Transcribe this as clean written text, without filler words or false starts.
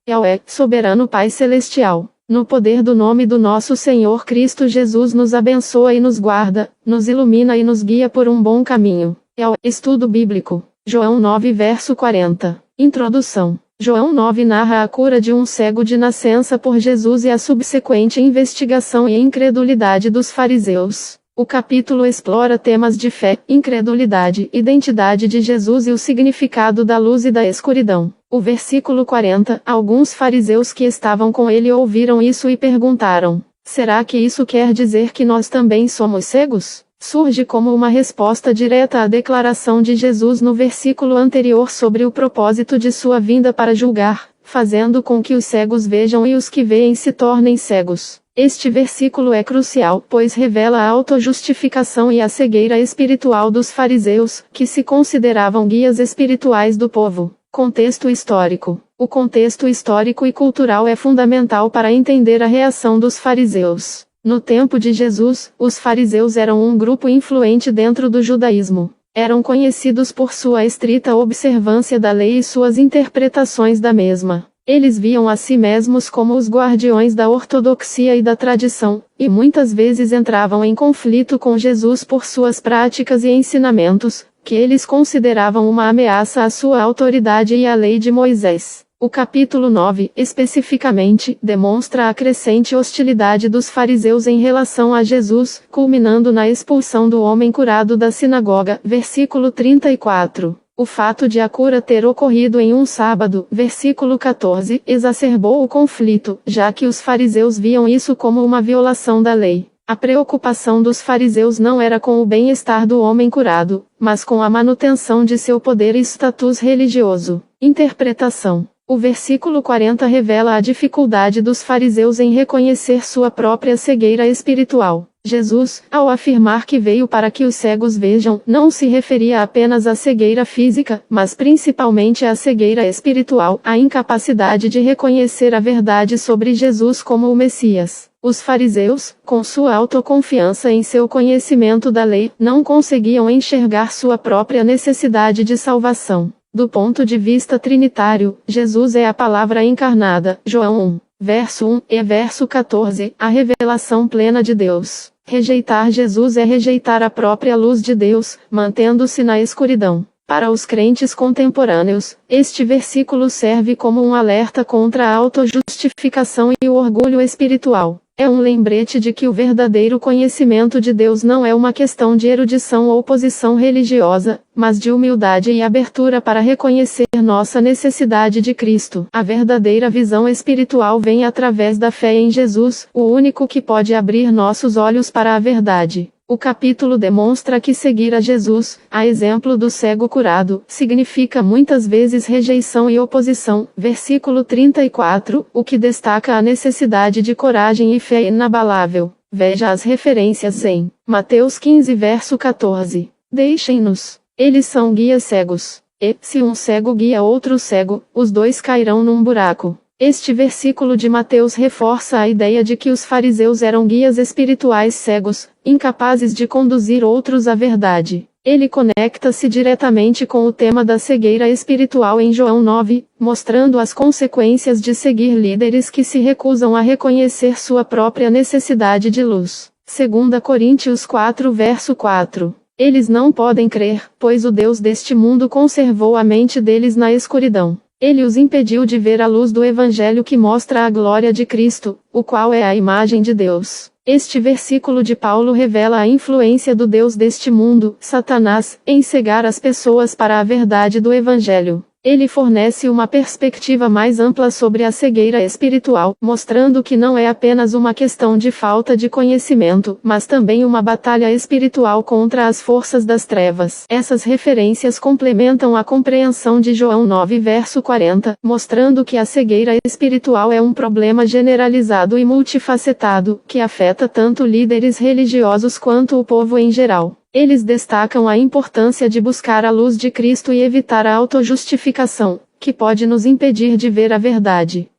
Yahweh, soberano Pai Celestial, no poder do nome do nosso Senhor Cristo Jesus, nos abençoa e nos guarda, nos ilumina e nos guia por um bom caminho. Yahweh. Estudo bíblico. João 9 verso 40. Introdução. João 9 narra a cura de um cego de nascença por Jesus e a subsequente investigação e incredulidade dos fariseus. O capítulo explora temas de fé, incredulidade, identidade de Jesus e o significado da luz e da escuridão. O versículo 40, alguns fariseus que estavam com ele ouviram isso e perguntaram: será que isso quer dizer que nós também somos cegos? Surge como uma resposta direta à declaração de Jesus no versículo anterior sobre o propósito de sua vinda para julgar, fazendo com que os cegos vejam e os que veem se tornem cegos. Este versículo é crucial, pois revela a autojustificação e a cegueira espiritual dos fariseus, que se consideravam guias espirituais do povo. Contexto histórico. O contexto histórico e cultural é fundamental para entender a reação dos fariseus. No tempo de Jesus, os fariseus eram um grupo influente dentro do judaísmo. Eram conhecidos por sua estrita observância da lei e suas interpretações da mesma. Eles viam a si mesmos como os guardiões da ortodoxia e da tradição, e muitas vezes entravam em conflito com Jesus por suas práticas e ensinamentos, que eles consideravam uma ameaça à sua autoridade e à lei de Moisés. O capítulo 9, especificamente, demonstra a crescente hostilidade dos fariseus em relação a Jesus, culminando na expulsão do homem curado da sinagoga, versículo 34. O fato de a cura ter ocorrido em um sábado, versículo 14, exacerbou o conflito, já que os fariseus viam isso como uma violação da lei. A preocupação dos fariseus não era com o bem-estar do homem curado, mas com a manutenção de seu poder e status religioso. Interpretação. O versículo 40 revela a dificuldade dos fariseus em reconhecer sua própria cegueira espiritual. Jesus, ao afirmar que veio para que os cegos vejam, não se referia apenas à cegueira física, mas principalmente à cegueira espiritual, a incapacidade de reconhecer a verdade sobre Jesus como o Messias. Os fariseus, com sua autoconfiança em seu conhecimento da lei, não conseguiam enxergar sua própria necessidade de salvação. Do ponto de vista trinitário, Jesus é a palavra encarnada, João 1, verso 1 e verso 14, a revelação plena de Deus. Rejeitar Jesus é rejeitar a própria luz de Deus, mantendo-se na escuridão. Para os crentes contemporâneos, este versículo serve como um alerta contra a autojustificação e o orgulho espiritual. É um lembrete de que o verdadeiro conhecimento de Deus não é uma questão de erudição ou posição religiosa, mas de humildade e abertura para reconhecer nossa necessidade de Cristo. A verdadeira visão espiritual vem através da fé em Jesus, o único que pode abrir nossos olhos para a verdade. O capítulo demonstra que seguir a Jesus, a exemplo do cego curado, significa muitas vezes rejeição e oposição. Versículo 34, o que destaca a necessidade de coragem e fé inabalável. Veja as referências em Mateus 15 verso 14. Deixem-nos. Eles são guias cegos. E, se um cego guia outro cego, os dois cairão num buraco. Este versículo de Mateus reforça a ideia de que os fariseus eram guias espirituais cegos, incapazes de conduzir outros à verdade. Ele conecta-se diretamente com o tema da cegueira espiritual em João 9, mostrando as consequências de seguir líderes que se recusam a reconhecer sua própria necessidade de luz. 2 Coríntios 4 verso 4. Eles não podem crer, pois o Deus deste mundo conservou a mente deles na escuridão. Ele os impediu de ver a luz do Evangelho que mostra a glória de Cristo, o qual é a imagem de Deus. Este versículo de Paulo revela a influência do Deus deste mundo, Satanás, em cegar as pessoas para a verdade do Evangelho. Ele fornece uma perspectiva mais ampla sobre a cegueira espiritual, mostrando que não é apenas uma questão de falta de conhecimento, mas também uma batalha espiritual contra as forças das trevas. Essas referências complementam a compreensão de João 9 verso 40, mostrando que a cegueira espiritual é um problema generalizado e multifacetado, que afeta tanto líderes religiosos quanto o povo em geral. Eles destacam a importância de buscar a luz de Cristo e evitar a autojustificação, que pode nos impedir de ver a verdade.